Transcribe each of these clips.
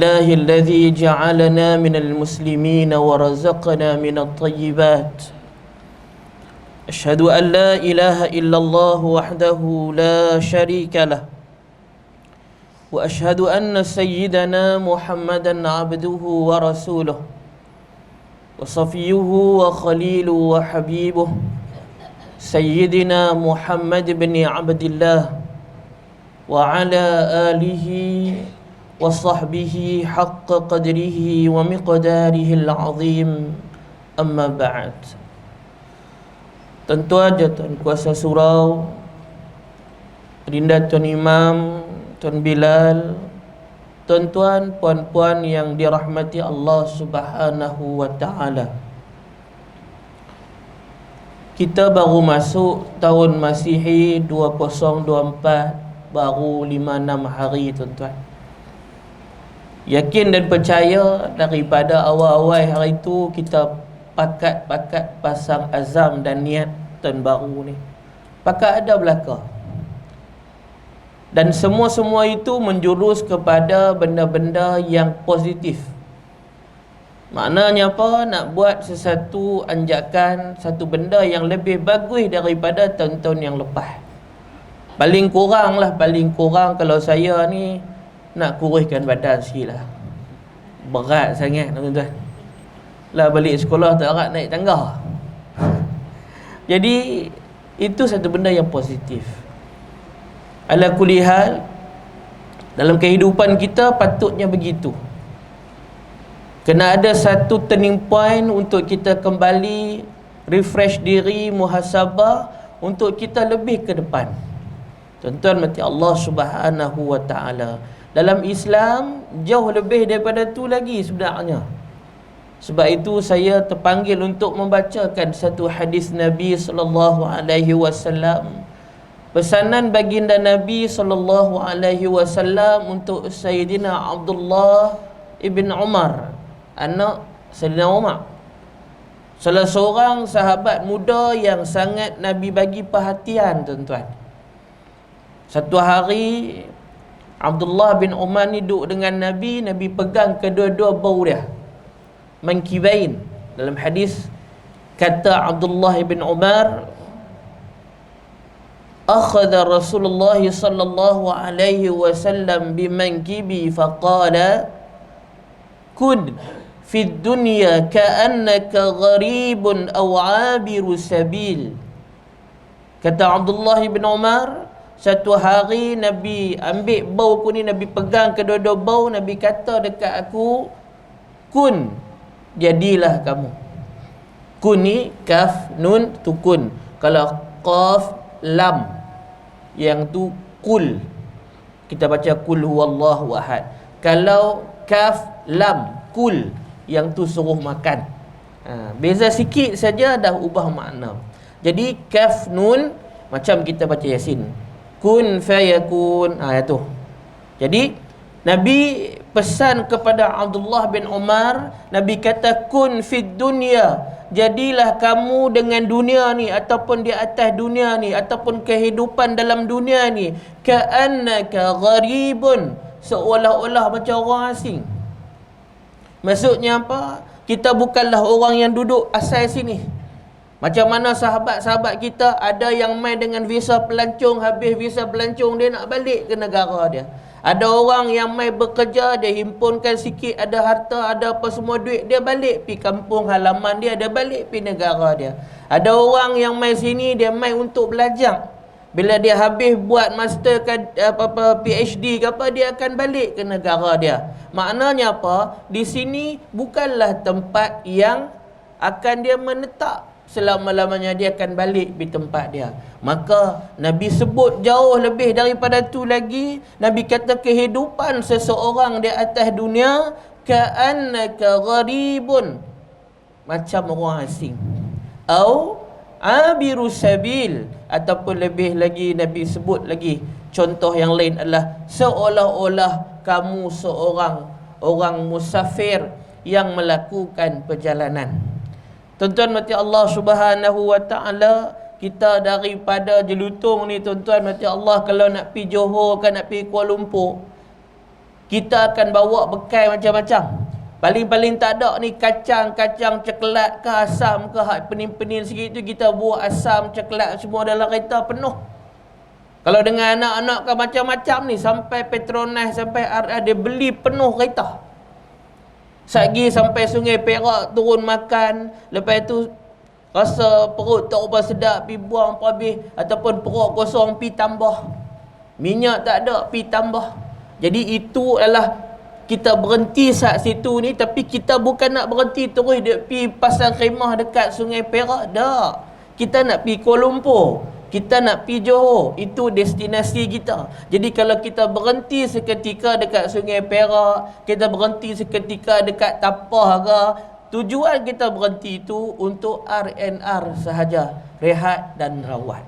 لله الذي جعلنا من المسلمين ورزقنا من الطيبات. أشهد أن لا إله إلا الله وحده لا شريك له، وأشهد أن سيدنا محمدا عبده ورسوله وصفيه وخليله وحبيبه سيدنا محمد بن عبد الله وعلى آله وصحبه حق قدره ومقداره العظيم. أما بعد. Tuan-tuan dan tuan kuasa surau, Rinda Tuan Imam, Tuan Bilal, tuan-tuan, puan-puan yang dirahmati Allah Subhanahu wa ta'ala. Kita baru masuk tahun Masihi 2024, baru 5-6 hari tuan-tuan. Yakin dan percaya daripada awal-awal hari itu kita pakat-pakat pasang azam dan niat tahun baru ni. Pakat ada belaka. Dan semua-semua itu menjurus kepada benda-benda yang positif. Maknanya apa? Nak buat sesuatu anjakan, satu benda yang lebih bagus daripada tahun-tahun yang lepas. Paling kurang kalau saya ni nak kuruskan badan sikit lah. Berat sangat tuan-tuan. Lah balik sekolah tak harap naik tangga. Jadi itu satu benda yang positif. Ala kulli hal, dalam kehidupan kita patutnya begitu. Kena ada satu turning point untuk kita kembali refresh diri, muhasabah untuk kita lebih ke depan. Tuan-tuan mati Allah Subhanahu wa ta'ala. Dalam Islam jauh lebih daripada tu lagi sebenarnya. Sebab itu saya terpanggil untuk membacakan satu hadis Nabi sallallahu alaihi wasallam. Pesanan baginda Nabi sallallahu alaihi wasallam untuk Sayyidina Abdullah ibn Umar, anak Sayyidina Umar. Salah seorang sahabat muda yang sangat Nabi bagi perhatian tuan-tuan. Satu hari Abdullah bin Umar ni duduk dengan Nabi, Nabi pegang kedua-dua bau dia, mankibain. Dalam hadis kata Abdullah bin Umar, akhadha Rasulullah sallallahu alaihi wasallam bimankibi faqala kun fi dunya ka'annaka gharibun aw 'abiru sabil. Kata Abdullah bin Umar, satu hari Nabi ambil bau aku ni, Nabi pegang kedua-dua bau, Nabi kata dekat aku, kun, jadilah kamu. Kun ni kaf nun tu kun. Kalau qaf lam, yang tu kul, kita baca kul huwallahu ahad. Kalau kaf lam kul, yang tu suruh makan. Beza sikit saja dah ubah makna. Jadi kaf nun macam kita baca Yasin, kun fayakun, tu. Jadi Nabi pesan kepada Abdullah bin Umar, Nabi kata kun fid dunya, jadilah kamu dengan dunia ni ataupun di atas dunia ni ataupun kehidupan dalam dunia ni ka'annaka gharibun, seolah-olah macam orang asing. Maksudnya apa? Kita bukanlah orang yang duduk asal sini. Macam mana sahabat-sahabat kita, ada yang main dengan visa pelancong, habis visa pelancong dia nak balik ke negara dia. Ada orang yang main bekerja, dia himpunkan sikit, ada harta, ada apa semua duit, dia balik pi kampung halaman dia, dia balik pi negara dia. Ada orang yang main sini, dia main untuk belajar. Bila dia habis buat master ke PhD ke apa, dia akan balik ke negara dia. Maknanya apa? Di sini bukanlah tempat yang akan dia menetap selama-lamanya, dia akan balik di tempat dia. Maka Nabi sebut jauh lebih daripada tu lagi. Nabi kata kehidupan seseorang di atas dunia ka'annaka gharibun, macam orang asing, au abiru sabil, ataupun lebih lagi Nabi sebut lagi contoh yang lain adalah seolah-olah kamu seorang orang musafir yang melakukan perjalanan. Tuan-tuan mati Allah Subhanahu wa ta'ala, kita daripada Jelutong ni tuan-tuan mati Allah, kalau nak pi Johor kan nak pi Kuala Lumpur, kita akan bawa bekal macam-macam. Paling-paling tak ada ni kacang coklat ke asam ke hak pening-pening sikit tu, kita buat asam coklat semua dalam kereta penuh. Kalau dengan anak-anak ke macam-macam ni, sampai Petronas, sampai RA, dia beli penuh kereta. Sagi sampai Sungai Perak turun makan, lepas tu rasa perut tak apa sedap, pi buang habis, ataupun perut kosong pi tambah. Minyak tak ada, pi tambah. Jadi itu adalah kita berhenti saat situ ni, tapi kita bukan nak berhenti terus dia pi pasang khemah dekat Sungai Perak, dak. Kita nak pi Kuala Lumpur, kita nak pi Johor, itu destinasi kita. Jadi kalau kita berhenti seketika dekat Sungai Perak, kita berhenti seketika dekat Tapah ke, tujuan kita berhenti itu untuk R&R sahaja, rehat dan rawat.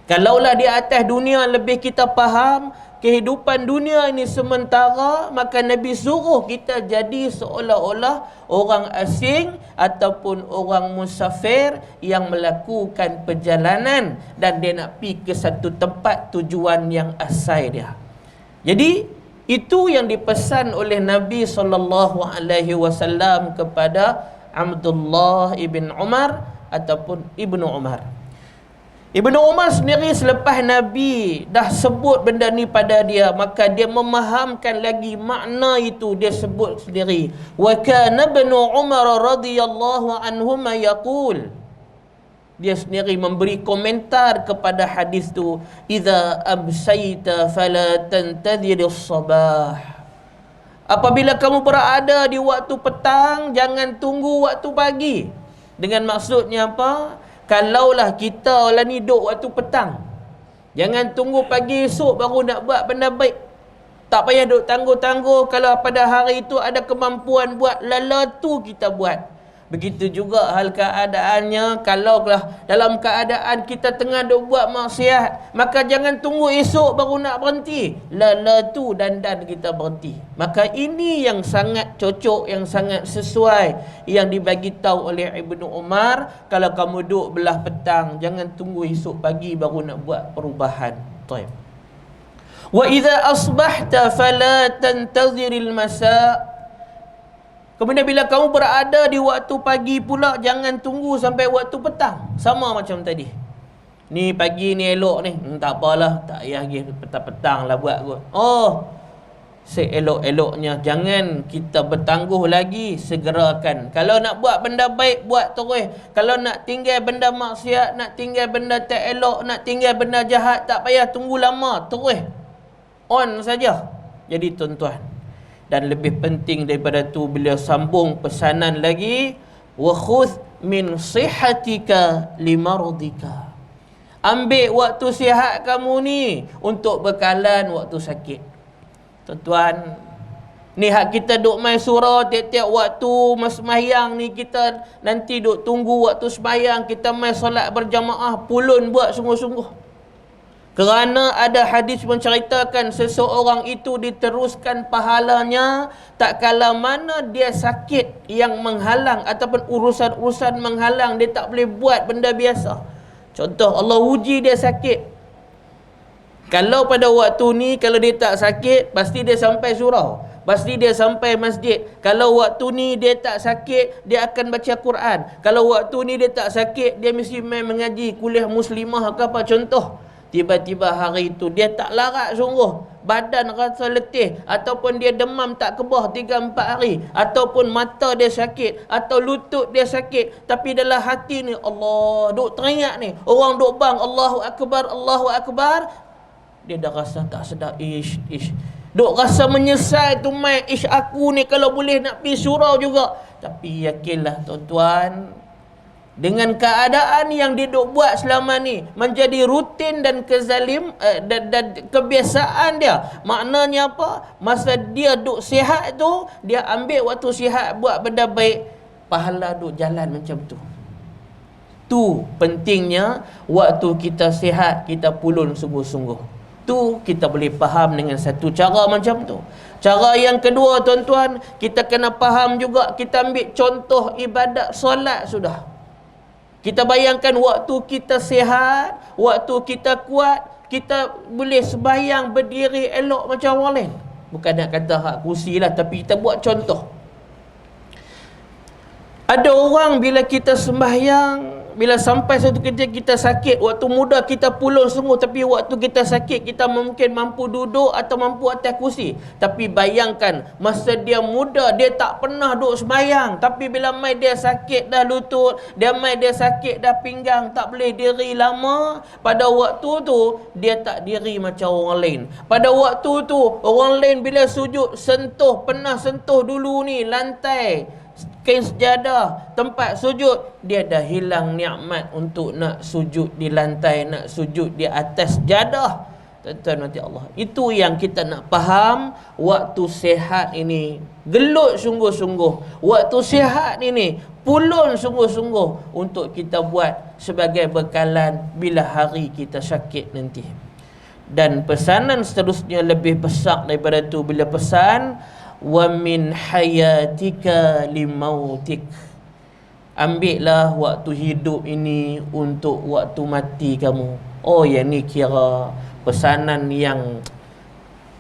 Kalaulah di atas dunia lebih kita faham kehidupan dunia ini sementara, maka Nabi suruh kita jadi seolah-olah orang asing ataupun orang musafir yang melakukan perjalanan dan dia nak pergi ke satu tempat tujuan yang asal dia. Jadi itu yang dipesan oleh Nabi SAW kepada Abdullah ibn Umar ataupun Ibnu Umar. Ibnu Umar sendiri selepas Nabi dah sebut benda ni pada dia, maka dia memahamkan lagi makna itu. Dia sebut sendiri, wa kana Ibnu Umar radhiyallahu anhuma yaqul, dia sendiri memberi komentar kepada hadis tu, idza amsayta fala tantadhiris sabah, apabila kamu berada di waktu petang, jangan tunggu waktu pagi. Dengan maksudnya apa? Kalaulah kita lah ni duduk waktu petang, jangan tunggu pagi esok baru nak buat benda baik. Tak payah duduk tangguh-tangguh. Kalau pada hari itu ada kemampuan buat, lala tu kita buat. Begitu juga hal keadaannya, kalaulah dalam keadaan kita tengah duk buat maksiat, maka jangan tunggu esok baru nak berhenti. Lala tu dandan kita berhenti. Maka ini yang sangat cocok, yang sangat sesuai, yang dibagi tahu oleh Ibnu Umar. Kalau kamu duduk belah petang, jangan tunggu esok pagi baru nak buat perubahan. Taib. Wa idza asbahta fala tantaziril masa'. Kemudian bila kamu berada di waktu pagi pula, jangan tunggu sampai waktu petang. Sama macam tadi. Ni pagi ni elok ni, tak apalah, tak payah pergi petang-petang lah buat kot. Oh, seelok-eloknya jangan kita bertangguh lagi, segerakan. Kalau nak buat benda baik, buat terus. Kalau nak tinggal benda maksiat, nak tinggal benda tak elok, nak tinggal benda jahat, tak payah tunggu lama, terus on saja. Jadi tuan-tuan, dan lebih penting daripada tu, beliau sambung pesanan lagi, wa khudh min sihatika limaradika. Ambil waktu sihat kamu ni untuk bekalan waktu sakit. Tuan-tuan, ni hak kita duk main surah tiap-tiap waktu sembahyang ni, kita nanti duk tunggu waktu sembahyang, kita main solat berjamaah, pulun buat sungguh-sungguh. Kerana ada hadis menceritakan seseorang itu diteruskan pahalanya tak kala mana dia sakit yang menghalang ataupun urusan-urusan menghalang, dia tak boleh buat benda biasa. Contoh, Allah uji dia sakit. Kalau pada waktu ni, kalau dia tak sakit, pasti dia sampai surau, pasti dia sampai masjid. Kalau waktu ni dia tak sakit, dia akan baca Quran. Kalau waktu ni dia tak sakit, dia mesti main mengaji, kuliah muslimah ke apa. Contoh, tiba-tiba hari itu dia tak larat sungguh, badan rasa letih, ataupun dia demam tak kebah 3-4 hari, ataupun mata dia sakit, atau lutut dia sakit, tapi dalam hati ni Allah, duk teringat ni, orang duk bang Allahu Akbar, Allahu Akbar, dia dah rasa tak sedap, duk rasa menyesal tu, mai aku ni kalau boleh nak pergi surau juga. Tapi yakinlah tuan-tuan, dengan keadaan yang dia duk buat selama ni menjadi rutin dan dan kebiasaan dia. Maknanya apa? Masa dia duk sihat tu, dia ambil waktu sihat buat benda baik, pahala duk jalan macam tu. Tu pentingnya waktu kita sihat, kita pulun sungguh-sungguh. Tu kita boleh faham dengan satu cara macam tu. Cara yang kedua tuan-tuan, kita kena faham juga, kita ambil contoh ibadat solat sudah. Kita bayangkan waktu kita sihat, waktu kita kuat, kita boleh sembahyang berdiri elok macam orang lain. Bukan nak kata hak kursi lah, tapi kita buat contoh. Ada orang bila kita sembahyang, bila sampai satu ketika kita sakit, waktu muda kita pulun sungguh, tapi waktu kita sakit kita mungkin mampu duduk atau mampu atas kursi. Tapi bayangkan, masa dia muda dia tak pernah duduk sembahyang, tapi bila mai dia sakit dah lutut, dia mai dia sakit dah pinggang, tak boleh diri lama, pada waktu tu dia tak diri macam orang lain. Pada waktu tu orang lain bila sujud pernah sentuh dulu ni lantai, kain sejadah, tempat sujud, dia dah hilang nikmat untuk nak sujud di lantai, nak sujud di atas sejadah. Tuan-tuan nanti Allah, itu yang kita nak faham. Waktu sihat ini gelut sungguh-sungguh, waktu sihat ini pulun sungguh-sungguh untuk kita buat sebagai bekalan bila hari kita sakit nanti. Dan pesanan seterusnya lebih besar daripada itu, bila pesan wa min hayatika limautik, ambillah waktu hidup ini untuk waktu mati kamu. Oh, yang ni kira pesanan yang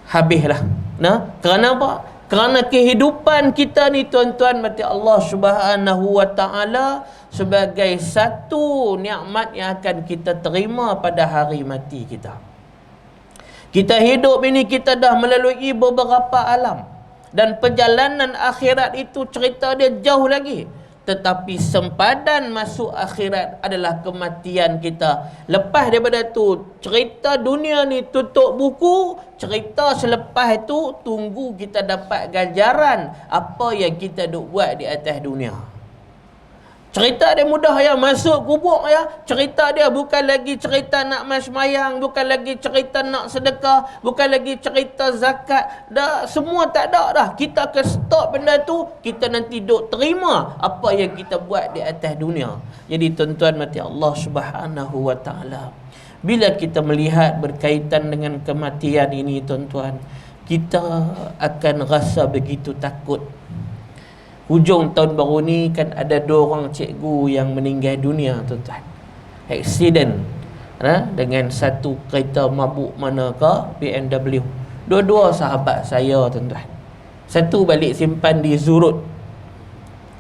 habislah. Nah, kerana apa? Kerana kehidupan kita ni tuan-tuan mati Allah Subhanahu wa taala sebagai satu nikmat yang akan kita terima pada hari mati kita. Kita hidup ini kita dah melalui beberapa alam, dan perjalanan akhirat itu cerita dia jauh lagi. Tetapi sempadan masuk akhirat adalah kematian kita. Lepas daripada tu, cerita dunia ni tutup buku. Cerita selepas itu, tunggu kita dapat ganjaran apa yang kita duk buat di atas dunia. Cerita dia mudah ya, masuk kubur ya. Cerita dia bukan lagi cerita nak sembahyang, bukan lagi cerita nak sedekah, bukan lagi cerita zakat. Dah semua tak ada dah. Kita akan stop benda tu, kita nanti duk terima apa yang kita buat di atas dunia. Jadi tuan-tuan mati Allah Subhanahu wa taala, bila kita melihat berkaitan dengan kematian ini tuan-tuan, kita akan rasa begitu takut. Hujung tahun baru ni kan ada 2 orang cikgu yang meninggal dunia tuan-tuan. Aksiden dengan satu kereta mabuk manakah, BMW. Dua-dua sahabat saya tuan-tuan. Satu balik simpan di Zurut,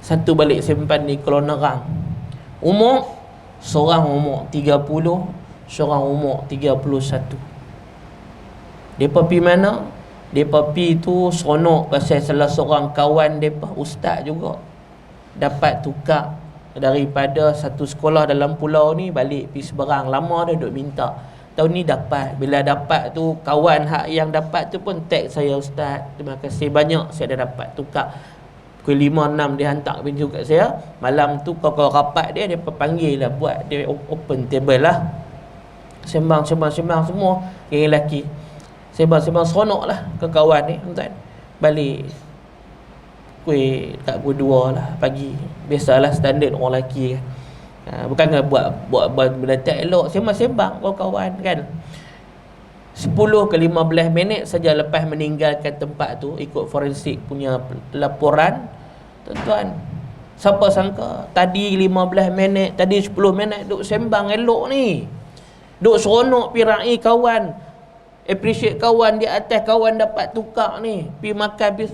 satu balik simpan di Kuala Nerang. Umur, seorang umur 30, seorang umur 31. Depa pergi mana? Depa pi tu seronok pasal salah seorang kawan depa ustaz juga dapat tukar daripada satu sekolah dalam pulau ni balik pi seberang. Lama dah duk minta, tahun ni dapat. Bila dapat tu, kawan hak yang dapat tu pun tag saya, ustaz terima kasih banyak saya dah dapat tukar. Pukul 5-6 dia hantar pintu kat saya. Malam tu kau rapat dia panggil lah, buat dia open table lah, sembang semua yang lelaki. Sembang seronok lah ke kawan ni tuan. Balik kuih tak pukul 2 lah pagi. Biasalah standard orang lelaki kan. Bukan buat benda tak elok, sembang kawan kan. 10 ke 15 minit saja lepas meninggalkan tempat tu, ikut forensik punya laporan tuan-tuan, siapa sangka tadi 15 minit, tadi 10 minit duk sembang elok ni, duk seronok pirai kawan, appreciate kawan di atas, kawan dapat tukar ni, pi makan,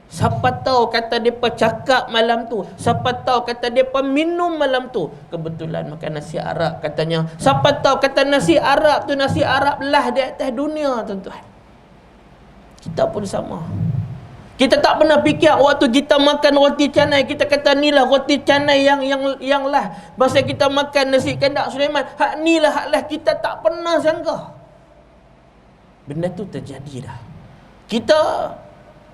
siapa tahu kata depa cakap malam tu, siapa tahu kata depa minum malam tu, kebetulan makan nasi Arab katanya. Siapa tahu kata nasi Arab tu nasi Arab lah di atas dunia tuan-tuan. Kita pun sama. Kita tak pernah fikir waktu kita makan roti canai, kita kata ni lah roti canai yang lah. Masa kita makan nasi kandak Sulaiman, hak ni lah hak lah, kita tak pernah sangka. Benda tu terjadi dah. Kita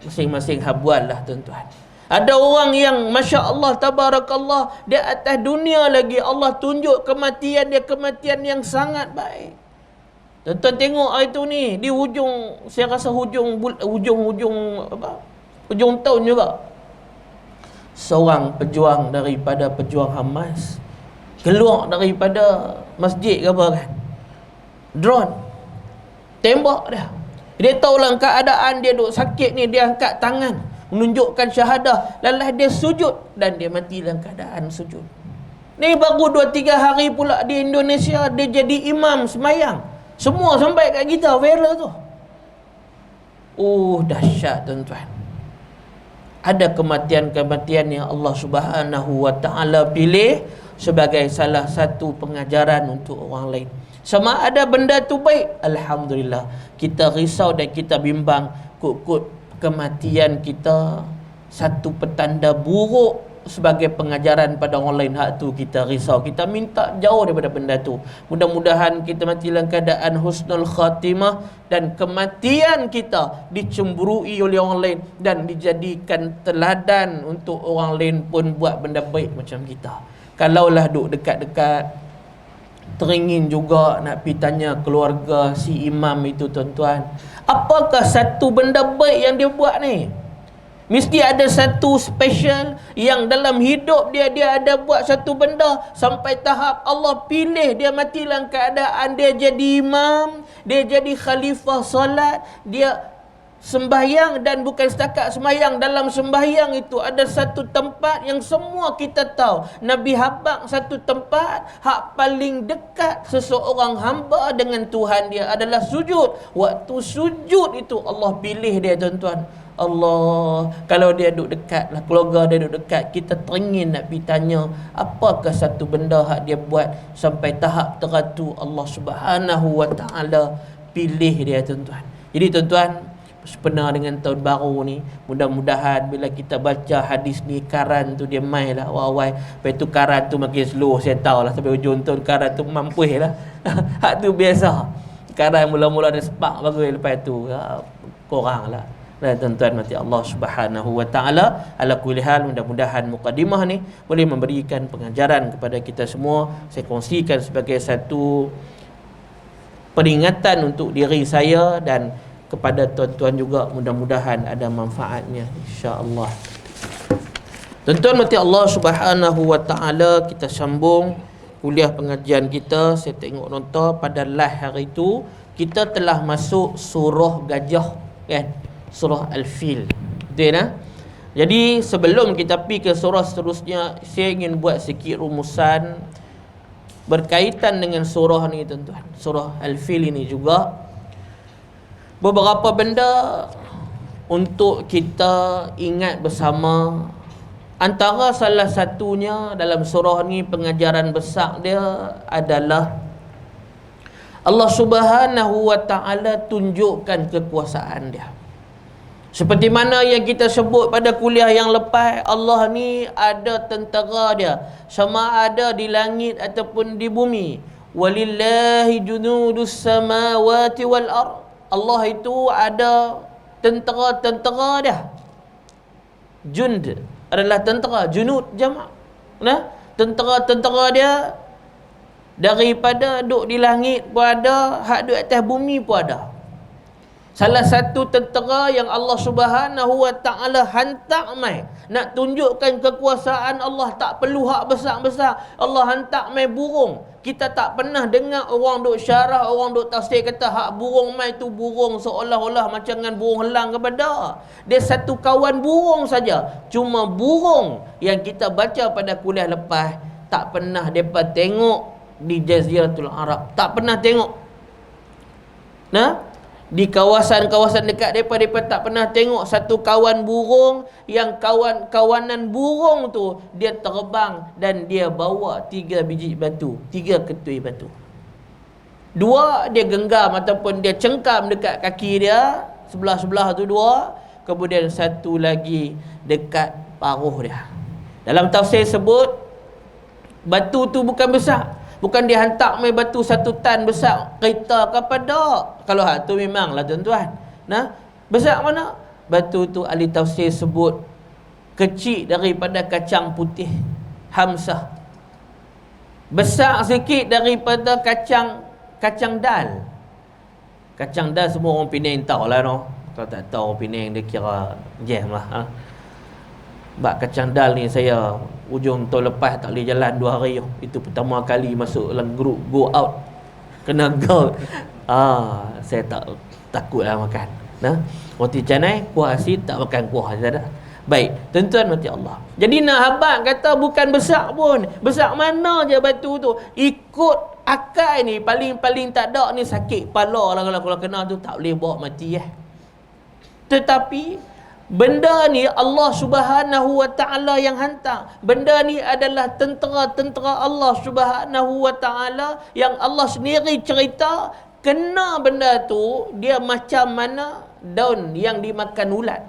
masing-masing habual lah tuan-tuan. Ada orang yang Masya Allah Tabarakallah, di atas dunia lagi Allah tunjuk kematian dia, kematian yang sangat baik. Tuan-tuan tengok hari tu ni, di hujung, saya rasa hujung tahun juga, seorang pejuang daripada pejuang Hamas keluar daripada masjid ke apa kan, drone tembak dia. Dia tahu lah keadaan dia duk sakit ni, dia angkat tangan menunjukkan syahadah, lalah dia sujud dan dia mati dalam keadaan sujud. Ni baru 2-3 hari pula di Indonesia dia jadi imam semayang. Semua sampai kat kita viral tu. Dahsyat tuan-tuan. Ada kematian-kematian yang Allah Subhanahu wa taala pilih sebagai salah satu pengajaran untuk orang lain. Sama ada benda tu baik, alhamdulillah. Kita risau dan kita bimbang, kut-kut kematian kita satu petanda buruk sebagai pengajaran pada orang lain, hak tu kita risau, kita minta jauh daripada benda tu. Mudah-mudahan kita mati dalam keadaan husnul khatimah dan kematian kita dicemburui oleh orang lain dan dijadikan teladan untuk orang lain pun buat benda baik macam kita. Kalaulah duk dekat-dekat, teringin juga nak pergi tanya keluarga si imam itu tuan-tuan, apakah satu benda baik yang dia buat ni? Mesti ada satu special yang dalam hidup dia ada buat satu benda sampai tahap Allah pilih dia mati dalam keadaan dia jadi imam, dia jadi khalifah solat, dia sembahyang. Dan bukan setakat sembahyang, dalam sembahyang itu ada satu tempat yang semua kita tahu, Nabi habaq satu tempat hak paling dekat seseorang hamba dengan Tuhan dia adalah sujud. Waktu sujud itu Allah pilih dia tuan-tuan. Allah, kalau dia duduk dekat lah, keluarga dia duduk dekat, kita teringin nak pergi tanya apakah satu benda hak dia buat sampai tahap teratu Allah Subhanahu wa taala pilih dia tuan-tuan. Jadi tuan-tuan, sepenuh dengan tahun baru ni, mudah-mudahan bila kita baca hadis ni, karan tu dia main lah awal-awal, lepas tu karan tu makin slow, saya tahu lah sampai ujung tahun karan tu mampu lah. Hak tu biasa, karan mula-mula ada spark bagus, lepas tu korang lah. Dan tuan-tuan mati Allah Subhanahu wa taala, ala kulli hal, mudah-mudahan mukadimah ni boleh memberikan pengajaran kepada kita semua. Saya kongsikan sebagai satu peringatan untuk diri saya dan kepada tuan-tuan juga, mudah-mudahan ada manfaatnya insya-Allah. Tuan-tuan mati Allah Subhanahu wa taala, kita sambung kuliah pengajian kita. Saya tengok nota pada live hari itu kita telah masuk surah gajah kan, surah Al-Fil. Betul tak? Jadi sebelum kita pergi ke surah seterusnya, saya ingin buat sikit rumusan berkaitan dengan surah ni tuan-tuan. Surah Al-Fil ini juga beberapa benda untuk kita ingat bersama. Antara salah satunya dalam surah ni, pengajaran besar dia adalah Allah Subhanahu wa taala tunjukkan kekuasaan dia. Seperti mana yang kita sebut pada kuliah yang lepas, Allah ni ada tentera dia, sama ada di langit ataupun di bumi. Walillahi junudus samawati wal ard. Allah itu ada tentera-tentera dia. Jund adalah tentera, junud jamak. Nah, tentera-tentera dia daripada duk di langit pun ada, hak duk atas bumi pun ada. Salah satu tentera yang Allah Subhanahu wa taala hantar mai nak tunjukkan kekuasaan Allah, tak perlu hak besar-besar. Allah hantar mai burung. Kita tak pernah dengar orang duk syarah, orang duk tafsir kata hak burung mai tu burung seolah-olah macam dengan burung helang kepada. Dia satu kawan burung saja. Cuma burung yang kita baca pada kuliah lepas, tak pernah depa tengok di Jaziratul Arab. Tak pernah tengok. Nah, di kawasan-kawasan dekat mereka tak pernah tengok satu kawan burung yang kawanan burung tu dia terbang dan dia bawa 3 biji batu, 3 ketui batu. 2 dia genggam ataupun dia cengkam dekat kaki dia, sebelah-sebelah tu 2, kemudian 1 lagi dekat paruh dia. Dalam tafsir sebut batu tu bukan besar. Bukan dia hantar mai batu 1 tan besar kereta ke apa, tak. Kalau hak tu memanglah tuan-tuan. Nah, besar mana? Batu tu ahli tafsir sebut kecil daripada kacang putih Hamsah. Besar sikit daripada kacang dal. Kacang dal semua orang Penang tahulah no. Kalau tak tahu orang Penang dia kira jam lah. Bak kacang dal ni saya ujung tahun lepas tak boleh jalan 2 hari. Itu pertama kali masuk dalam grup go out, kena go. Saya takutlah makan. Nah, roti canai kuah asin tak makan kuah saja dah. Baik, tuan-tuan mati Allah. Jadi nak habaq kata bukan besar pun. Besar mana je batu tu. Ikut akal ni paling tak ada ni sakit kepala lah kalau kena tu, tak boleh bawa mati . Tetapi benda ni Allah Subhanahu wa taala yang hantar. Benda ni adalah tentera-tentera Allah Subhanahu wa taala yang Allah sendiri cerita kena benda tu dia macam mana daun yang dimakan ulat.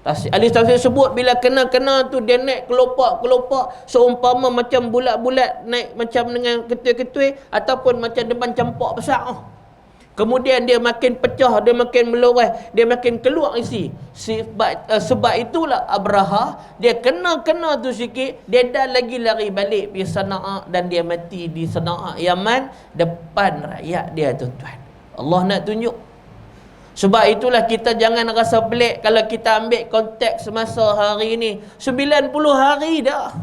Ahli tafsir sebut bila kena-kena tu dia naik kelopak-kelopak seumpama macam bulat-bulat naik macam dengan ketui-ketui ataupun macam depan campak besar. Kemudian dia makin pecah, dia makin meluas, dia makin keluar isi. Sebab itulah Abraha, dia kena-kena tu sikit, dia dah lagi lari balik pergi Sana'a dan dia mati di Sana'a Yaman depan rakyat dia, tuan-tuan. Allah nak tunjuk. Sebab itulah kita jangan rasa pelik kalau kita ambil konteks semasa hari ni. 90 hari dah.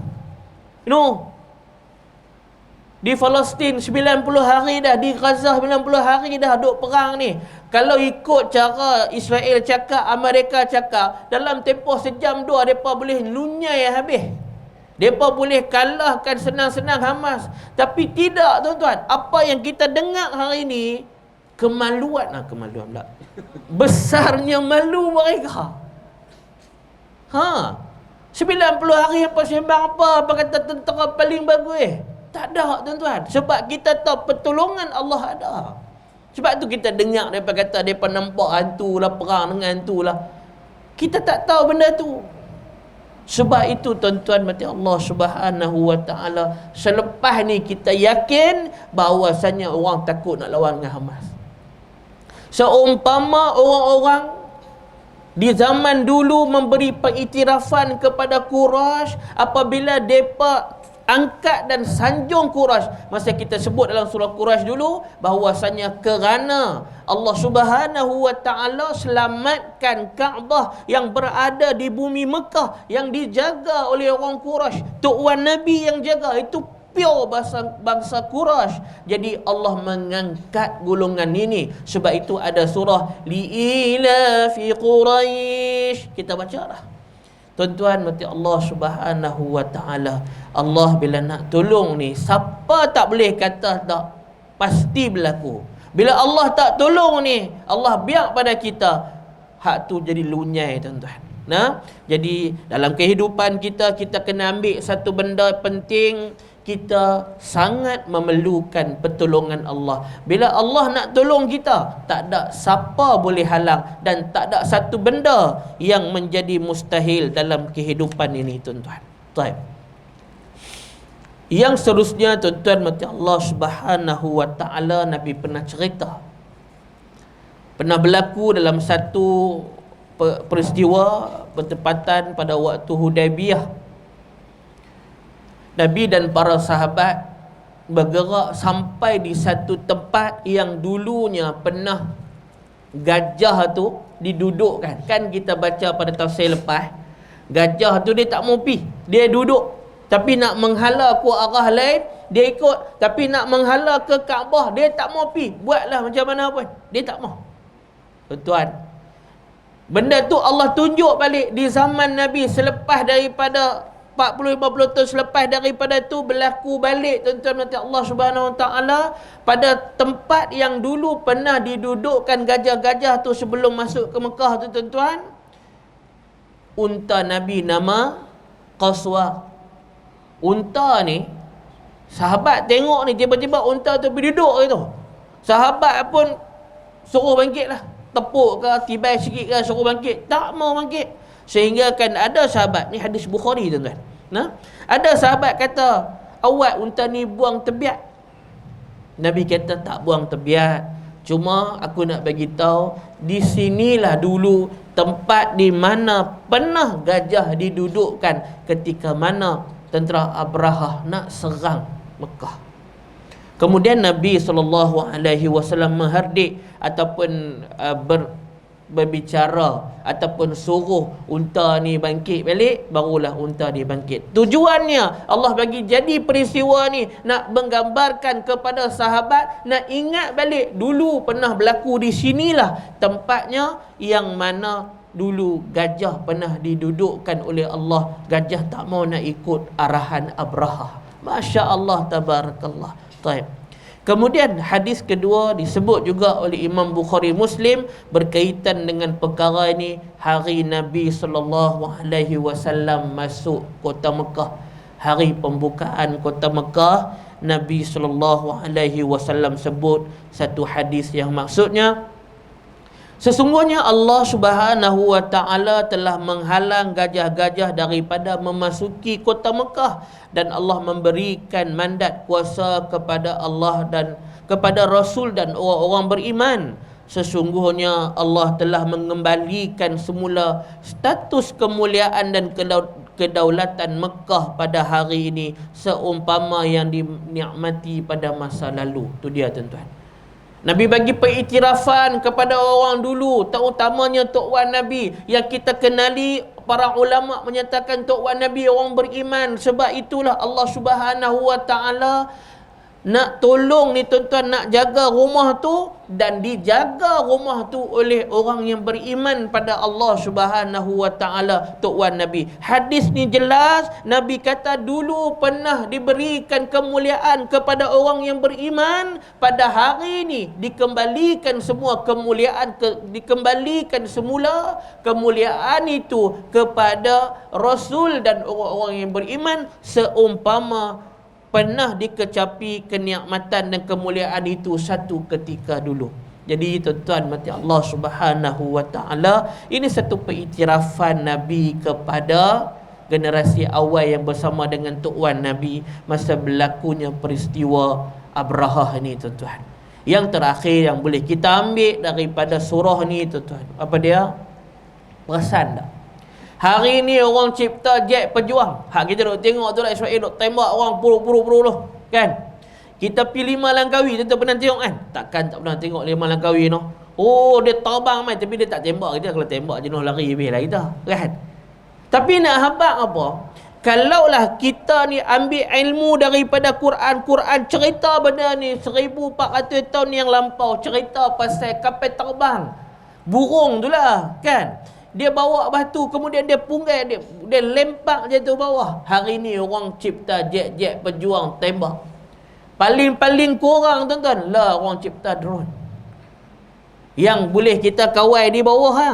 Di Palestin 90 hari dah, di Gaza 90 hari dah duk perang ni. Kalau ikut cara Israel cakap, Amerika cakap, dalam tempoh sejam dua mereka boleh lunyai habis. Mereka boleh kalahkan senang-senang Hamas. Tapi tidak, tuan-tuan. Apa yang kita dengar hari ni, kemaluan pula. Besarnya malu mereka. 90 hari apa sembang apa kata tentera paling bagus. Tak ada, tuan-tuan. Sebab kita tahu pertolongan Allah ada. Sebab tu kita dengar mereka kata mereka nampak hantu lah, perang dengan hantu lah. Kita tak tahu benda tu. Sebab itu, tuan-tuan mati Allah Subhanahu wa taala, selepas ni kita yakin bahawasanya orang takut nak lawan dengan Hamas. Seumpama orang-orang di zaman dulu memberi pengiktirafan kepada Quraisy apabila mereka angkat dan sanjung Quraisy. Masa kita sebut dalam surah Quraisy dulu bahawasanya kerana Allah Subhanahu wa taala selamatkan Kaabah yang berada di bumi Mekah yang dijaga oleh orang Quraisy. Tok Wan Nabi yang jaga itu pure bangsa Quraisy. Jadi Allah mengangkat golongan ini. Sebab itu ada surah Li'ila fi Quraisy. Kita baca dah. Tuan-tuan mati Allah Subhanahu wa taala. Allah bila nak tolong ni, siapa tak boleh kata tak pasti berlaku. Bila Allah tak tolong ni, Allah biar pada kita, hak tu jadi lunyai, tuan-tuan. Jadi dalam kehidupan kita, kita kena ambil satu benda penting. Kita sangat memerlukan pertolongan Allah. Bila Allah nak tolong kita, tak ada siapa boleh halang dan tak ada satu benda yang menjadi mustahil dalam kehidupan ini, tuan-tuan. Baik. Yang seterusnya, tuan-tuan mati Allah Subhanahu wa taala, Nabi pernah cerita. Pernah berlaku dalam satu peristiwa bertepatan pada waktu Hudaybiyah. Nabi dan para sahabat bergerak sampai di satu tempat yang dulunya pernah gajah tu didudukkan. Kan kita baca pada tafsir lepas, gajah tu dia tak mau pergi, dia duduk. Tapi nak menghala ke arah lain, dia ikut. Tapi nak menghala ke Kaabah, dia tak mau pergi. Buatlah macam mana pun, dia tak mau. Tuan-tuan, benda tu Allah tunjuk balik di zaman Nabi selepas daripada 40-50 tahun selepas daripada tu berlaku balik, tuan-tuan nanti Allah Subhanahu wa taala pada tempat yang dulu pernah didudukkan gajah-gajah tu sebelum masuk ke Mekah tu, tuan-tuan. Unta Nabi nama Qaswa. Unta ni, sahabat tengok ni, tiba-tiba unta tu berduduk gitu. Sahabat pun suruh bangkit lah, tepuk ke, tibai sikit ke, suruh bangkit. Tak mau bangkit. Sehingga kan ada sahabat, ni hadis Bukhari, tuan-tuan. Ada sahabat kata, awak unta ni buang tebiat. Nabi kata tak buang tebiat. Cuma aku nak bagi tahu, di sinilah dulu tempat di mana pernah gajah didudukkan ketika mana tentera Abraha nak serang Mekah. Kemudian Nabi SAW menghardik ataupun berbicara ataupun suruh unta ni bangkit balik, barulah unta dia bangkit. Tujuannya Allah bagi jadi peristiwa ni nak menggambarkan kepada sahabat, nak ingat balik dulu pernah berlaku di sinilah tempatnya yang mana dulu gajah pernah didudukkan oleh Allah. Gajah tak mau nak ikut arahan Abraha. Masya Allah, tabarakallah. Taib. Kemudian hadis kedua disebut juga oleh Imam Bukhari Muslim berkaitan dengan perkara ini. Hari Nabi SAW masuk kota Mekah, hari pembukaan kota Mekah, Nabi SAW sebut satu hadis yang maksudnya, sesungguhnya Allah Subhanahu wa taala telah menghalang gajah-gajah daripada memasuki kota Mekah, dan Allah memberikan mandat kuasa kepada Allah dan kepada Rasul dan orang-orang beriman. Sesungguhnya Allah telah mengembalikan semula status kemuliaan dan kedaulatan Mekah pada hari ini seumpama yang dinikmati pada masa lalu. Itu dia tuan-tuan. Nabi bagi pengiktirafan kepada orang dulu, terutamanya Tok Wan Nabi yang kita kenali. Para ulama menyatakan Tok Wan Nabi orang beriman. Sebab itulah Allah Subhanahu wa taala nak tolong ni tuan-tuan, nak jaga rumah tu, dan dijaga rumah tu oleh orang yang beriman pada Allah Subhanahu wa taala, Tok Wan Nabi. Hadis ni jelas, Nabi kata dulu pernah diberikan kemuliaan kepada orang yang beriman, pada hari ini dikembalikan semua kemuliaan dikembalikan semula kemuliaan itu kepada Rasul dan orang-orang yang beriman, seumpama pernah dikecapi kenikmatan dan kemuliaan itu satu ketika dulu. Jadi tuan-tuan mati Allah Subhanahu wa taala, ini satu pengiktirafan Nabi kepada generasi awal yang bersama dengan Tok Wan Nabi masa berlakunya peristiwa Abrahah ni tuan-tuan. Yang terakhir yang boleh kita ambil daripada surah ni tuan-tuan, apa dia? Perasan tak? Hari ni orang cipta jet pejuang. Hak kita duk tengok tu lah, Israel duk tembak orang puluh-puluh tu, kan? Kita pergi 5 Langkawi, kita pernah tengok kan? Takkan tak pernah tengok 5 Langkawi tu. Oh, dia terbang main tapi dia tak tembak kita. Kalau tembak jenuh lari habis lah kita, kan? Tapi nak habaq apa? Kalaulah kita ni ambil ilmu daripada Quran cerita benda ni 1400 tahun yang lampau, cerita pasal kapal terbang burung tu lah, kan? Dia bawa batu, kemudian dia punggai, dia lempak jatuh bawah. Hari ni orang cipta jet-jet pejuang tembak. Paling-paling kurang tuan-tuan lah orang cipta drone yang boleh kita kawal di bawah ha.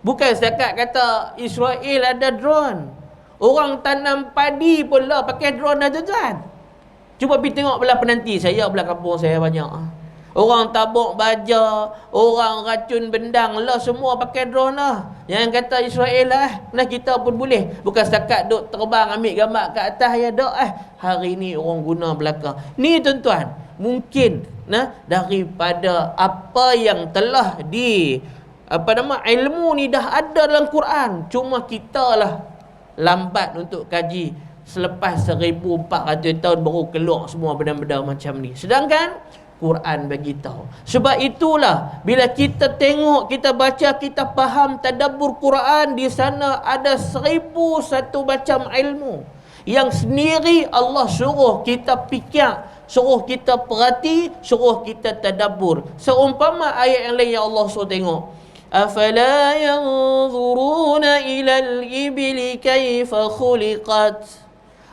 Bukan setakat kata Israel ada drone, orang tanam padi pun lah pakai drone dah tuan-tuan. Cuba pergi tengok belah penanti saya, belah kampung saya banyak ha. Orang tabuk baja, orang racun bendang lah, semua pakai drone lah. Yang kata Israel lah, nah kita pun boleh. Bukan setakat duk terbang ambil gambar kat atas ya dak hari ni orang guna belakang. Ni tuan-tuan, mungkin daripada apa yang telah ilmu ni dah ada dalam Quran. Cuma kita lah lambat untuk kaji. Selepas 1400 tahun baru keluar semua benda-benda macam ni. Sedangkan Quran bagi tahu. Sebab itulah bila kita tengok, kita baca, kita faham tadabbur Quran, di sana ada 1001 macam ilmu yang sendiri Allah suruh kita fikir, suruh kita perhati, suruh kita tadabbur. Seumpama ayat yang lain yang Allah suruh tengok, afala yanzuruna ilal ibli kaifa khuliqat.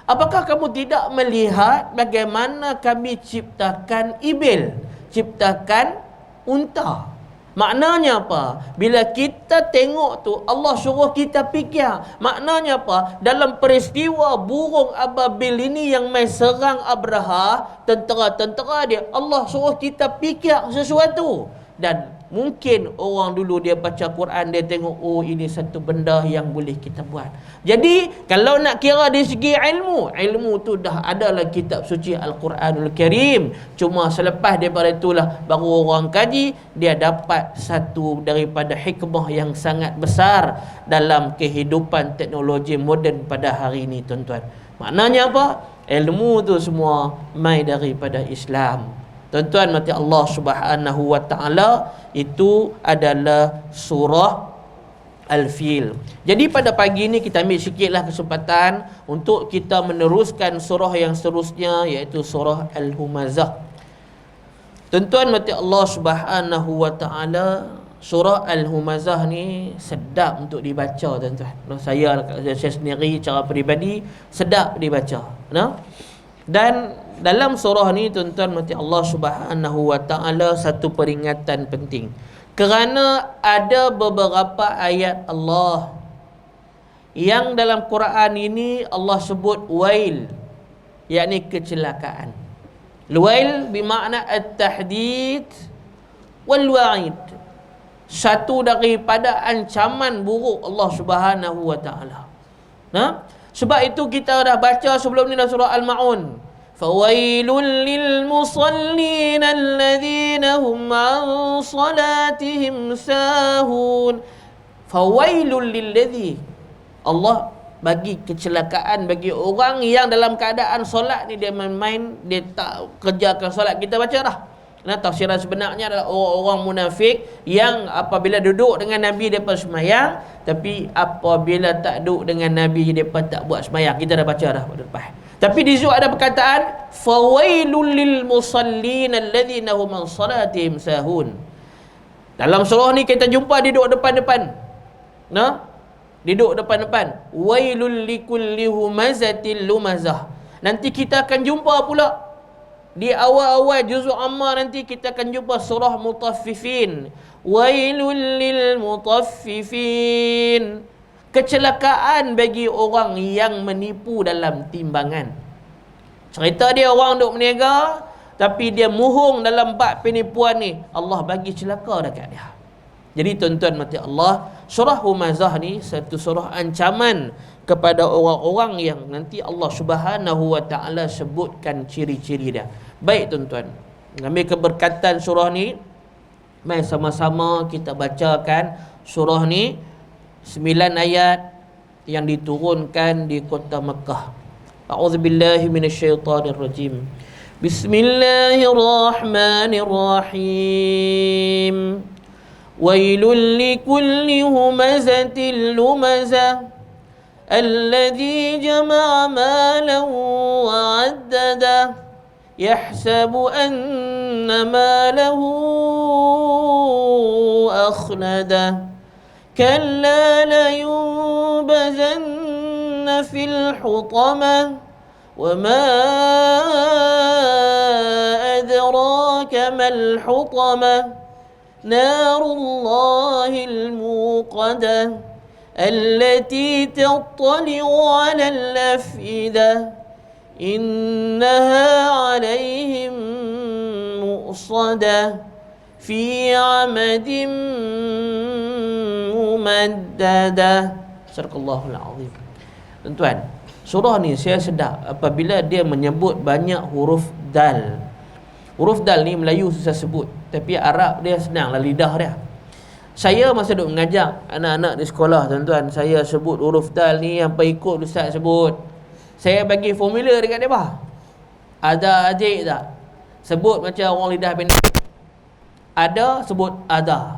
Apakah kamu tidak melihat bagaimana kami ciptakan ibil, ciptakan unta? Maknanya apa? Bila kita tengok tu, Allah suruh kita fikir. Maknanya apa? Dalam peristiwa burung ababil ini yang mai serang Abraha, tentera-tentera dia, Allah suruh kita fikir sesuatu. Dan mungkin orang dulu dia baca Quran, dia tengok, oh ini satu benda yang boleh kita buat. Jadi kalau nak kira dari segi ilmu tu dah ada dalam kitab suci Al-Quranul Karim. Cuma selepas daripada itulah baru orang kaji, dia dapat satu daripada hikmah yang sangat besar dalam kehidupan teknologi moden pada hari ini tuan-tuan. Maknanya apa? Ilmu tu semua mai daripada Islam. Tuan-tuan mati Allah Subhanahu wa taala, itu adalah surah Al-Fil. Jadi pada pagi ni kita ambil sikitlah kesempatan untuk kita meneruskan surah yang seterusnya, iaitu surah Al-Humazah. Tuan-tuan mati Allah Subhanahu wa taala, surah Al-Humazah ni sedap untuk dibaca tuan-tuan. Saya sendiri cara peribadi sedap dibaca. Dan dalam surah ni tuan-tuan mati Allah Subhanahu wa taala satu peringatan penting. Kerana ada beberapa ayat Allah yang dalam Quran ini Allah sebut wail, yakni kecelakaan. Wail bermakna at-tahdid wal wa'id. Satu daripada ancaman buruk Allah Subhanahu wa taala. Nah, sebab itu kita dah baca sebelum ni dalam surah Al-Maun. Fawailul lil musallin alladhina hum an salatihim sahun. Fawailul lilladhi, Allah bagi kecelakaan bagi orang yang dalam keadaan solat ni dia main-main, dia tak kerjakan solat. Kita baca dah. Nah, tafsiran sebenarnya adalah orang-orang munafik yang apabila duduk dengan Nabi mereka sembahyang, tapi apabila tak duduk dengan Nabi mereka tak buat sembahyang. Kita dah baca dah pada lepas. Tapi di situ ada perkataan fawailul lil musallin alladhina hum an salatihim sahun. Dalam surah ni kita jumpa dia duduk depan-depan. Nah, duduk depan-depan. Wailul likulli humazatil lumazah. Nanti kita akan jumpa pula di awal-awal juzuk Ammar, nanti kita akan jumpa surah Mutaffifin. Wailul lil mutaffifin. Kecelakaan bagi orang yang menipu dalam timbangan. Cerita dia orang duk berniaga, tapi dia muhung dalam bab penipuan ni. Allah bagi celaka dekat dia. Jadi tuan-tuan mati Allah, surah Humazah ni satu surah ancaman kepada orang-orang yang nanti Allah Subhanahu wa taala sebutkan ciri-ciri dia. Baik tuan-tuan, ambil keberkatan surah ni, mari sama-sama kita bacakan surah ni 9 ayat yang diturunkan di kota Mekah. A'udzubillahi minasyaitonirrajim. Bismillahirrahmanirrahim. Wailul likulli humazatil lumazah alladzi jama'a malan wa 'addada yahsabu anna malahu akhlada كلا لينبذن في الحطمة وما أدراك ما الحطمة نار الله الموقدة التي تطلع على الأفئدة إنها عليهم مؤصدة في عمد mumaddadah. Sadaqallahul azim. Tuan-tuan, surah ni saya sedar apabila dia menyebut banyak huruf dal. Huruf dal ni Melayu susah sebut, tapi Arab dia senanglah lidah dia. Saya masa duk mengajar anak-anak di sekolah tuan-tuan, saya sebut huruf dal ni apa ikut ustaz sebut. Saya bagi formula dekat dia bah. Ada adik tak? Sebut macam orang lidah pendek. Ada sebut ada.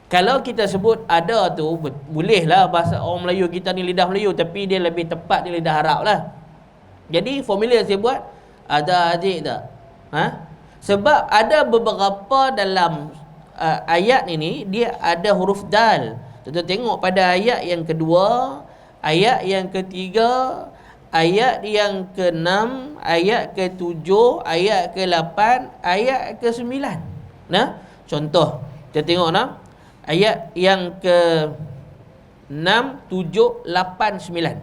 Kalau kita sebut ada tu bolehlah bahasa orang Melayu kita ni lidah Melayu, tapi dia lebih tepat di lidah Arab lah. Jadi formula saya buat ada adik tak? Sebab ada beberapa dalam ayat ini dia ada huruf dal. Kita tengok pada ayat yang kedua, ayat yang ketiga, ayat yang ke-6, ayat ke-7, ayat ke-8, ayat ke-9. Nah, contoh kita tengok nah. Ayat yang ke-6, 7, 8, 9.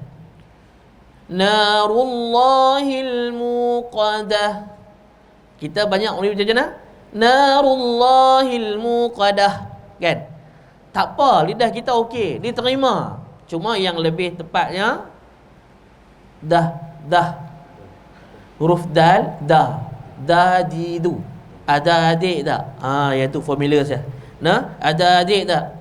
Narullahil muqadah. Kita banyak orang baca mana? Narullahil muqadah. Kan? Tak apa, lidah kita okey, diterima. Cuma yang lebih tepatnya dah. Huruf dal, dah. Dadidu. Ada adik tak? Yang tu formula saya. Nah, ada adik tak?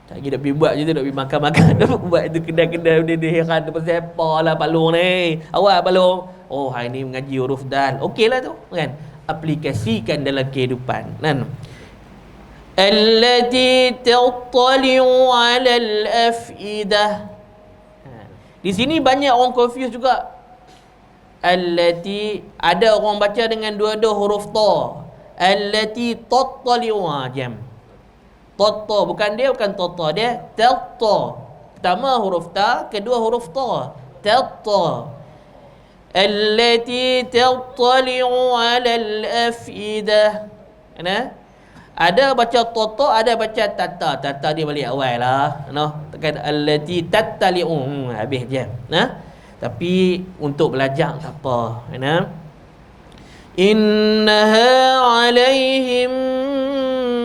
Tak kira nak pergi buat je tu, nak pergi makan-makan. Buat tu kedai-kedai dia heran tu pasal apa lah Palung ni. Awak Palung. Oh, hari ni mengaji huruf dal. Okey lah tu, kan? Aplikasikan dalam kehidupan. Kan? Allati tattali'u 'alal af'idah. Di sini banyak orang confuse juga. Allati, ada orang baca dengan dua-dua huruf ta. Allati tattali'u, jam. Tatta, bukan tatta, dia tatta. Pertama huruf ta, kedua huruf ta. Tatta. allati tattali'u 'alal afidah. Ada baca toto, ada baca tata. Tata dia balik awal lah. Tekan allati tattali'u, habis je. Tapi untuk belajar tak apa. Innaha 'alaihim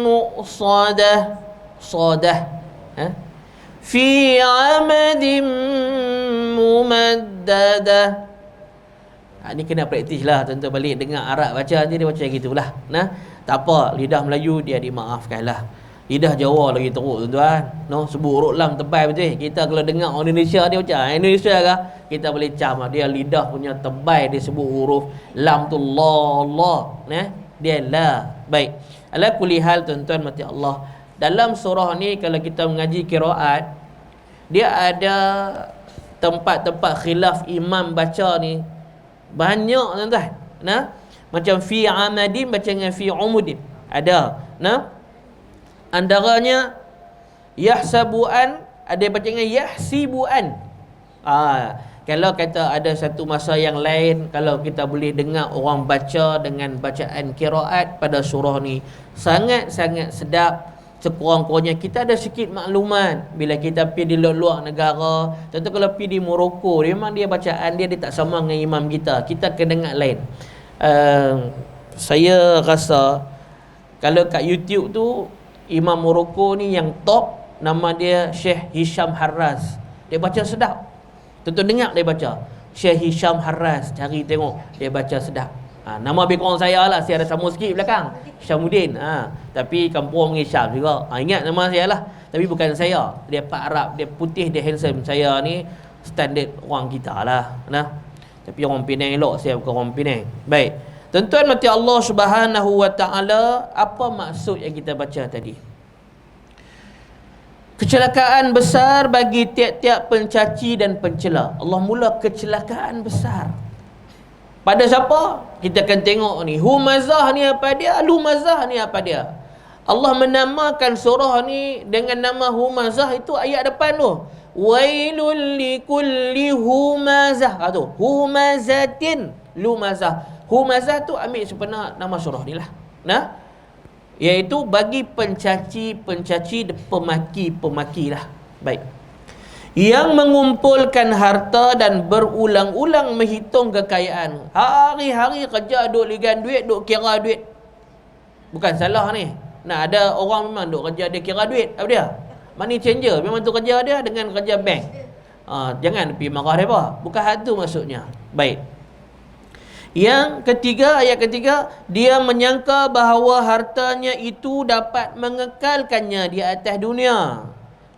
mu'sadah. Sadah. Fi 'amadin mumaddadah. Ni kena praktis lah. Tentu balik dengar Arab baca je, dia baca gitulah. Tak apa, lidah Melayu dia dimaafkan lah. Lidah Jawa lagi teruk tuan-tuan. Sebut huruf lam tebal betul. Kita kalau dengar orang Indonesia dia macam Indonesia kah? Kita boleh cam dia lidah punya tebal, dia sebut huruf lam tu la. Dia la. Baik. Ala kulli hal tuan-tuan mati Allah. Dalam surah ni kalau kita mengaji qiraat, dia ada tempat-tempat khilaf imam baca ni banyak tuan-tuan. Macam fi amadin baca dengan fi umudin. Ada. Antaranya yahsabuan, ada baca dengan yahsibuan. Kalau kata ada satu masa yang lain, kalau kita boleh dengar orang baca dengan bacaan qiraat pada surah ni, sangat-sangat sedap. Sekurang-kurangnya kita ada sikit maklumat. Bila kita pergi di luar negara, contoh kalau pergi di Morocco, memang dia bacaan dia tak sama dengan imam kita. Kita kena dengar lain. Saya rasa kalau kat YouTube tu imam Morocco ni yang top, nama dia Syekh Hisham Harras. Dia baca sedap. Tentu dengar dia baca Syekh Hisham Harras, cari tengok dia baca sedap. Nama background saya lah, saya ada sama sikit belakang, Hishamuddin. Tapi kampung Hisham juga. Ingat nama saya lah. Tapi bukan saya. Dia Pak Arab, dia putih, dia handsome. Saya ni standard orang kita lah. Tapi orang Penang elok, saya bukan orang Penang. Baik. Tuan-tuan mati Allah Subhanahu wa taala, apa maksud yang kita baca tadi? Kecelakaan besar bagi tiap-tiap pencaci dan pencela. Allah mula kecelakaan besar. Pada siapa? Kita akan tengok ni. Humazah ni apa dia? Lumazah ni apa dia? Allah menamakan surah ni dengan nama Humazah, itu ayat depan tu. Wailul likulli humazah. Tu. Humazatin lumazah. Humazah tu ambil sebenar nama surah ni lah. Iaitu bagi pencaci-pencaci, pemaki-pemaki lah. Baik. Yang mengumpulkan harta dan berulang-ulang menghitung kekayaan. Hari-hari kerja duk ligan duit, duk kira duit. Bukan salah ni. Ada orang memang duk kerja dia kira duit. Apa dia? Money changer. Memang tu kerja dia dengan kerja bank. Jangan pergi marah mereka. Bukan hal tu maksudnya. Baik. Yang ketiga, ayat ketiga, dia menyangka bahawa hartanya itu dapat mengekalkannya di atas dunia.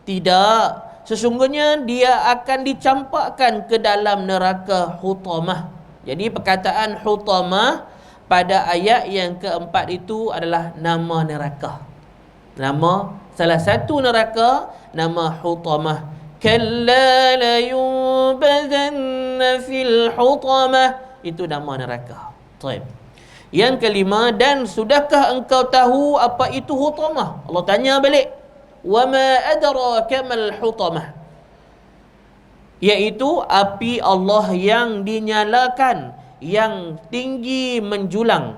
Tidak. Sesungguhnya dia akan dicampakkan ke dalam neraka hutamah. Jadi perkataan hutamah pada ayat yang keempat itu adalah nama neraka. Nama salah satu neraka, nama hutamah. Kalla la yunbadanna fil hutamah. Itu nama neraka. Baik. Yang kelima, dan sudahkah engkau tahu apa itu hutamah? Allah tanya balik. Wa ma adraka mal hutamah, iaitu api Allah yang dinyalakan, yang tinggi menjulang.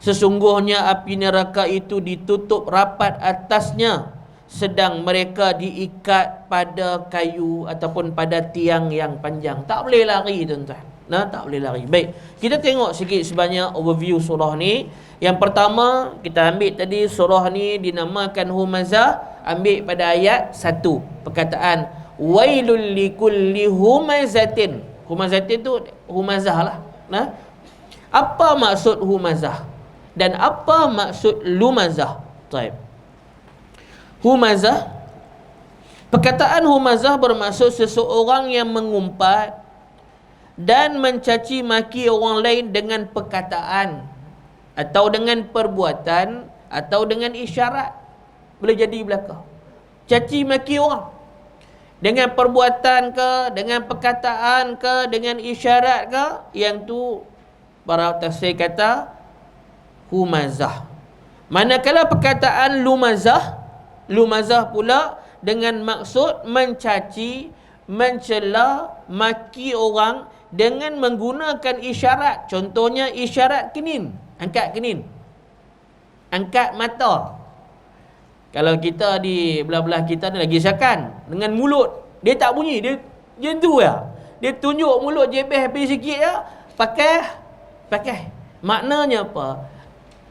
Sesungguhnya api neraka itu ditutup rapat atasnya, sedang mereka diikat pada kayu ataupun pada tiang yang panjang. Tak boleh lari tuan-tuan. Tak boleh lari. Baik, kita tengok sikit sebanyak overview surah ni. Yang pertama, kita ambil tadi surah ni dinamakan Humazah. Ambil pada ayat 1. Perkataan wailul likulli humazatin. Humazatin tu Humazah lah. Apa maksud Humazah? Dan apa maksud Lumazah? Baik. Humazah, perkataan Humazah bermaksud seseorang yang mengumpat dan mencaci maki orang lain dengan perkataan atau dengan perbuatan atau dengan isyarat. Boleh jadi belaka. Caci maki orang dengan perbuatan ke, dengan perkataan ke, dengan isyarat ke, yang tu para tafsir kata humazah. Manakala perkataan lumazah, lumazah pula dengan maksud mencaci, mencela, maki orang dengan menggunakan isyarat. Contohnya isyarat kenin, angkat kenin, angkat mata. Kalau kita di belah-belah kita ni lagi sakan dengan mulut, dia tak bunyi, dia macam tu ya. Dia tunjuk mulut jebeh habis sikit ya, pakai. Maknanya apa?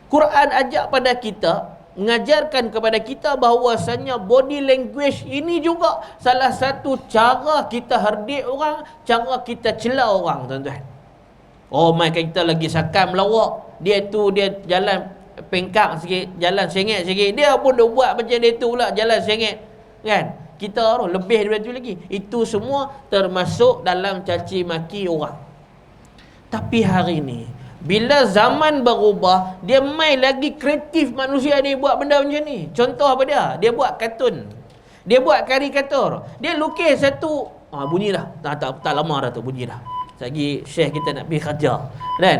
Quran ajak pada kita, mengajarkan kepada kita bahawasanya body language ini juga salah satu cara kita herdik orang, cara kita cela orang, tuan-tuan. Oh, macam kita lagi sakan melawak, dia jalan pengkak sikit, jalan sengit sikit, dia pun dah buat macam dia tu pula, jalan sengit, kan? Kita lebih daripada tu lagi. Itu semua termasuk dalam caci maki orang. Tapi hari ni, bila zaman berubah, dia main lagi kreatif manusia ni buat benda macam ni. Contoh apa dia? Dia buat kartun, dia buat karikatur, dia lukis satu, bunyi dah, tak lama dah tu bunyi dah. Lagi syekh kita nak pergi kerja, kan?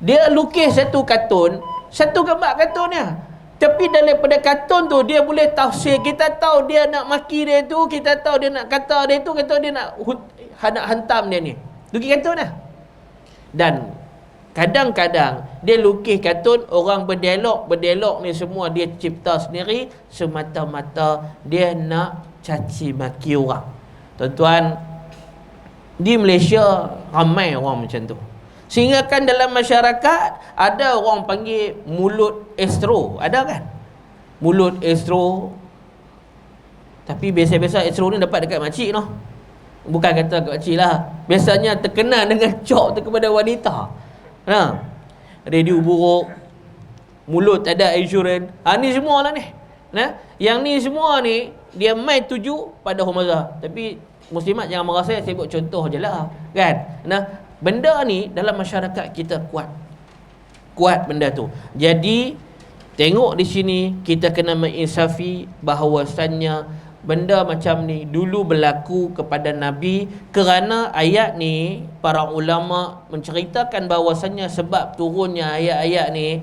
Dia lukis satu kartun, satu gambar kartunnya. Tapi daripada kartun tu dia boleh tafsir. Kita tahu dia nak maki dia tu, kita tahu dia nak kata dia tu, kita tahu dia nak hantam dia ni. Lukis kartun lah. Dan kadang-kadang dia lukis kartun, orang berdialog ni semua dia cipta sendiri semata-mata dia nak caci maki orang. Tuan-tuan, di Malaysia ramai orang macam tu. Sehingga kan dalam masyarakat ada orang panggil mulut astro. Ada kan? Mulut astro. Tapi biasa-biasa astro ni dapat dekat makcik noh. Bukan kata dekat makcik lah. Biasanya terkenal dengan cop tu kepada wanita. Radio buruk, mulut tak ada insurans. Ni semua lah ni. Yang ni semua ni dia main tuju pada Humazah. Tapi muslimat jangan merasa saya buat contoh je lah, kan? Benda ni dalam masyarakat kita kuat benda tu. Jadi tengok di sini kita kena menginsafi bahawasanya benda macam ni dulu berlaku kepada Nabi, kerana ayat ni para ulama menceritakan bahawasanya sebab turunnya ayat-ayat ni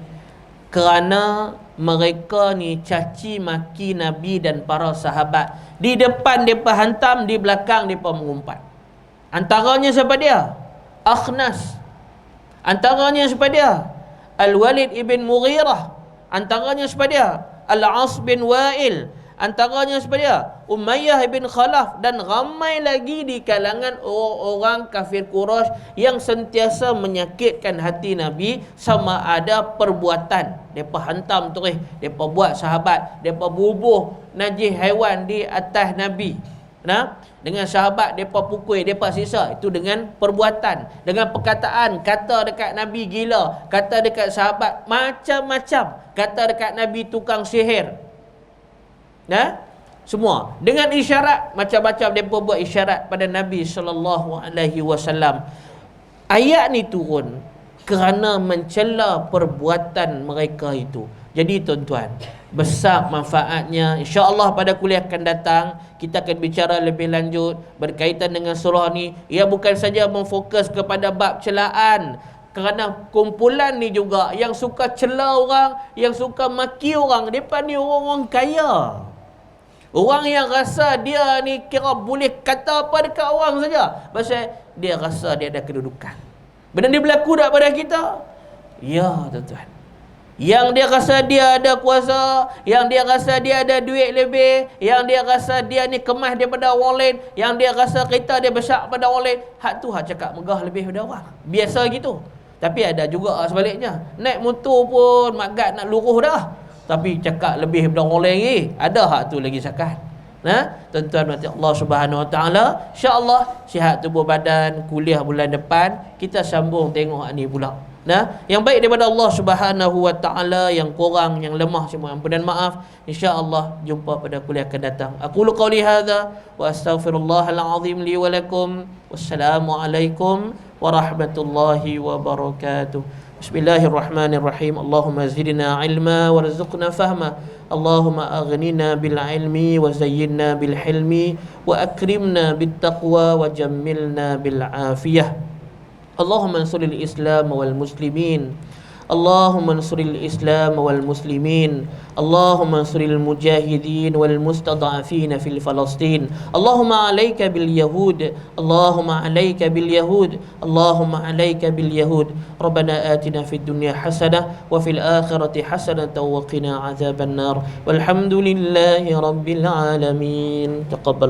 kerana mereka ni caci maki Nabi dan para sahabat. Di depan mereka hantam, di belakang mereka mengumpat. Antaranya siapa dia? Akhnas. Antaranya siapa dia? Al-Walid ibn Mughirah. Antaranya siapa dia? Al-As bin Wa'il. Antaranya siapa dia? Umayyah ibn Khalaf. Dan ramai lagi di kalangan orang-orang kafir Quraisy yang sentiasa menyakitkan hati Nabi. Sama ada perbuatan, mereka hantam terus, mereka buat sahabat, mereka bubuh najis haiwan di atas Nabi. Dengan sahabat mereka pukul, mereka siksa. Itu dengan perbuatan, dengan perkataan, kata dekat Nabi gila, kata dekat sahabat macam-macam, kata dekat Nabi tukang sihir. Semua dengan isyarat, macam-macam mereka buat isyarat pada Nabi SAW. Ayat ni turun kerana mencela perbuatan mereka itu. Jadi tuan-tuan, besar manfaatnya. InsyaAllah pada kuliah akan datang kita akan bicara lebih lanjut berkaitan dengan surah ni. Ia bukan saja memfokus kepada bab celaan, kerana kumpulan ni juga yang suka cela orang, yang suka maki orang, mereka ni orang-orang kaya. Orang yang rasa dia ni kira boleh kata apa dekat orang saja, pasal dia rasa dia ada kedudukan. Benda ni berlaku tak pada kita? Ya tuan-tuan. Yang dia rasa dia ada kuasa, yang dia rasa dia ada duit lebih, yang dia rasa dia ni kemas daripada orang lain, yang dia rasa kereta dia besar pada orang lain, hak tu hak cakap megah lebih daripada orang. Biasa gitu. Tapi ada juga sebaliknya. Naik motor pun magat nak luruh dah, tapi cakap lebih daripada orang lain lagi. Ada hak tu lagi cakap. Tuan-tuan mati Allah Subhanahu Wa Taala, insya-Allah sihat tubuh badan, kuliah bulan depan kita sambung tengok ni pula. Yang baik daripada Allah Subhanahu Wa Taala, yang kurang, yang lemah semua ampun dan maaf. Insya-Allah jumpa pada kuliah akan datang. Aqulu qawli hadza wa astaghfirullahal azim li wa lakum. Wassalamualaikum warahmatullahi wabarakatuh. Bismillahirrahmanirrahim. Allahumma zidna ilma warzuqna fahma. Allahumma aghnina bil ilmi wa zayyinna bil hilmi wa akrimna bit taqwa wa jammilna bil afiyah. Allahumma ansuril Islam wal muslimin. اللهم انصر الإسلام والمسلمين اللهم انصر المجاهدين والمستضعفين في فلسطين اللهم عليك باليهود اللهم عليك باليهود اللهم عليك باليهود ربنا آتنا في الدنيا حسنة وفي الآخرة حسنة وقنا عذاب النار والحمد لله رب العالمين تقبل